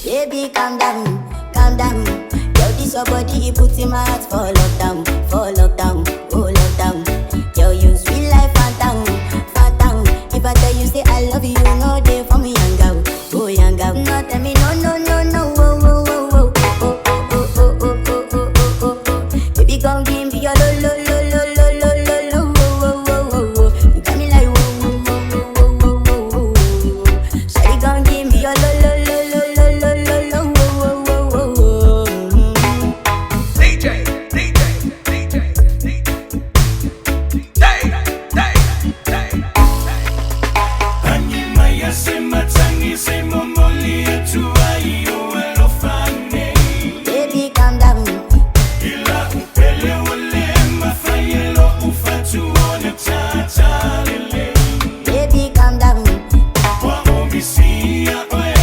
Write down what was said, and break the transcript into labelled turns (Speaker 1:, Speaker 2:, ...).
Speaker 1: Baby, calm down, calm down. Yo, this your body, it puts in my heart for lockdown, oh lockdown. Yo, you sweet life, phantom, phantom. If I tell you say I love you, no day for me, young girl, oh young girl. No tell me no, no, no, no, oh, oh, oh, oh, oh, oh, oh, oh, oh, oh, oh, oh, oh. Baby, come give me your lo, lo, lo, lo, lo, lo, lo, lo, oh, oh, oh, oh, oh. You got me like whoa, whoa, whoa, whoa, whoa, whoa, whoa, whoa. Shawty, come give me your lo, lo, lo, lo, lo, lo, lo, lo, oh, oh, oh, oh, oh.
Speaker 2: DJ, DJ, DJ, DJ,
Speaker 3: Ani Maia se Matagi se momoli etuai uelofane.
Speaker 1: Baby, calm down.
Speaker 3: Ila upele wale mafayelo ufatu one tata lele.
Speaker 1: Baby, calm down.
Speaker 3: Wa omisia oe